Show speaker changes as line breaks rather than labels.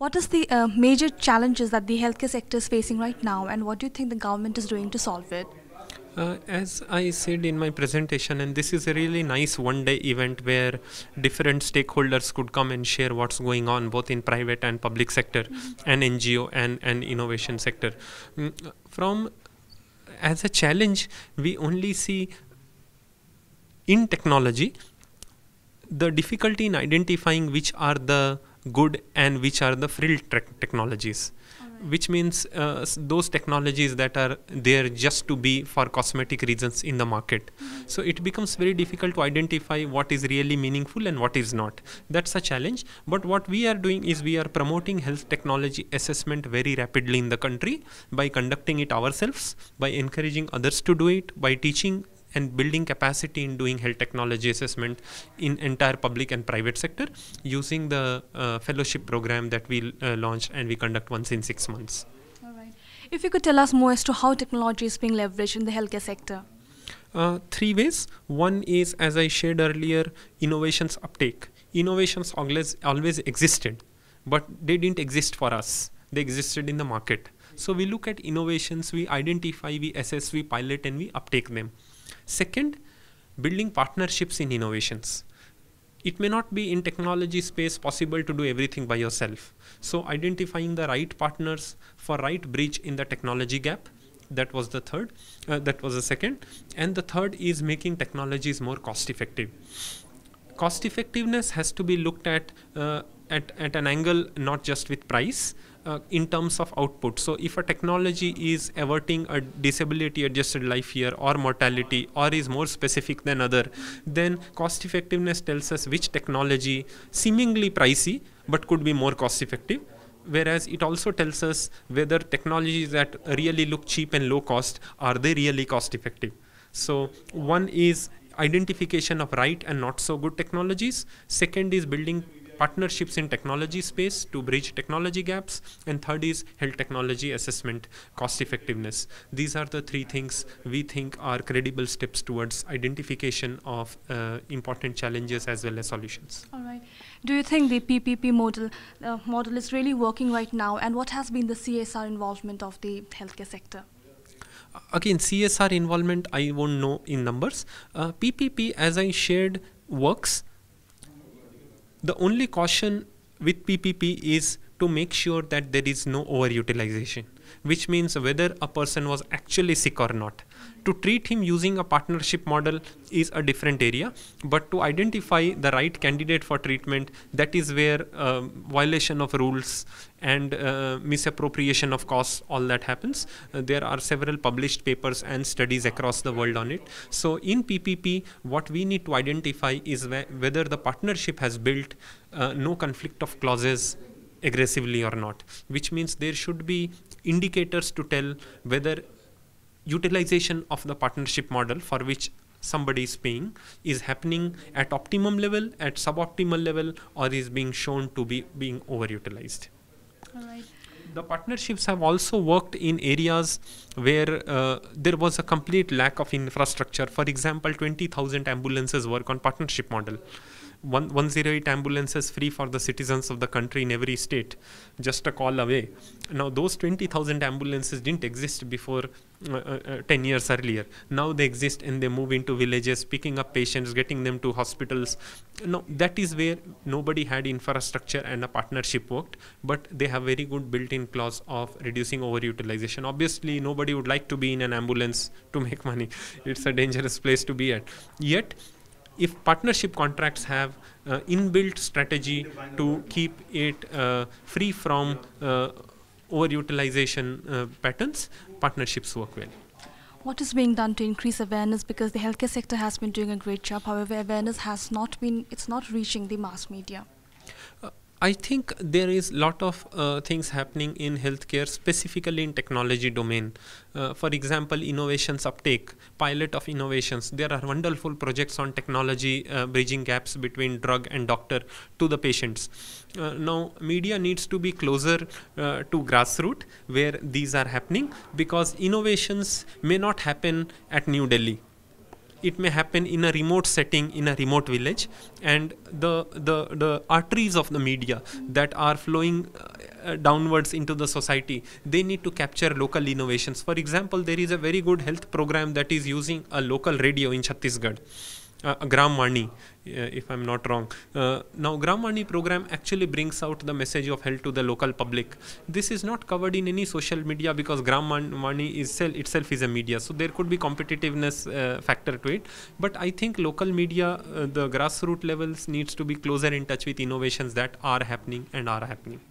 What is the major challenges that the healthcare sector is facing right now, and what do you think the government is doing to solve it?
As I said in my presentation, and this is a really nice one-day event where different stakeholders could come and share what's going on both in private and public sector, and NGO and innovation sector. From as a challenge, we only see in technology the difficulty in identifying which are the good and which are the frill technologies, which means those technologies that are there just to be for cosmetic reasons in the market. So it becomes very difficult to identify what is really meaningful and what is not. That's a challenge. But what we are doing is we are promoting health technology assessment very rapidly in the country by conducting it ourselves, by encouraging others to do it, by teaching and building capacity in doing health technology assessment in entire public and private sector using the fellowship program that we launched and we conduct once in 6 months.
All right. If you could tell us more as to how technology is being leveraged in the healthcare sector.
3 ways. One is, as I shared earlier, innovations uptake. Innovations always existed, but they didn't exist for us. They existed in the market. So we look at innovations, we identify, we assess, we pilot, and we uptake them. Second, building partnerships in innovations. It may not be in technology space possible to do everything by yourself. So identifying the right partners for right bridge in the technology gap. That was the third. That was the second. And the third is making technologies more cost effective. Cost effectiveness has to be looked at an angle not just with price, in terms of output. So if a technology is averting a disability adjusted life year or mortality or is more specific than other, then cost effectiveness tells us which technology seemingly pricey but could be more cost effective. Whereas it also tells us whether technologies that really look cheap and low cost, are they really cost effective. So one is identification of right and not so good technologies. Second is building partnerships in technology space to bridge technology gaps, and third is health technology assessment, cost effectiveness. These are the three things we think are credible steps towards identification of important challenges as well as solutions.
All right. Do you think the PPP model is really working right now, and what has been the CSR involvement of the healthcare sector?
Again, CSR involvement I won't know in numbers. PPP, as I shared, works. The only caution with PPP is to make sure that there is no overutilization, which means whether a person was actually sick or not. To treat him using a partnership model is a different area, but to identify the right candidate for treatment, that is where violation of rules and misappropriation of costs, all that happens. There are several published papers and studies across the world on it. So in PPP, what we need to identify is whether the partnership has built no conflict of clauses aggressively or not, which means there should be indicators to tell whether utilization of the partnership model for which somebody is paying is happening at optimum level, at suboptimal level, or is being shown to be being overutilized.
All right.
The partnerships have also worked in areas where there was a complete lack of infrastructure. For example, 20,000 ambulances work on partnership model. 108 ambulances free for the citizens of the country in every state, just a call away. Now those 20,000 ambulances didn't exist before 10 years earlier. Now they exist and they move into villages, picking up patients, getting them to hospitals. Now that is where nobody had infrastructure and a partnership worked, but they have very good built-in clause of reducing overutilization. Obviously nobody would like to be in an ambulance to make money. It's a dangerous place to be at. Yet if partnership contracts have inbuilt strategy to keep it free from overutilization patterns, partnerships work well.
What is being done to increase awareness? Because the healthcare sector has been doing a great job. However, awareness has not been, it's not reaching the mass media.
I think there is a lot of things happening in healthcare, specifically in technology domain. For example, innovations uptake, pilot of innovations. There are wonderful projects on technology bridging gaps between drug and doctor to the patients. Now, media needs to be closer to grassroots where these are happening, because innovations may not happen at New Delhi. it may happen in a remote setting, in a remote village, and the arteries of the media that are flowing downwards into the society, they need to capture local innovations. For example, there is a very good health program that is using a local radio in Chhattisgarh, Gram Vani, if I'm not wrong. Now, Gram Vani program actually brings out the message of health to the local public. This is not covered in any social media because Gram Vani itself is a media, so there could be competitiveness factor to it. But I think local media, the grassroots levels, needs to be closer in touch with innovations that are happening and are happening.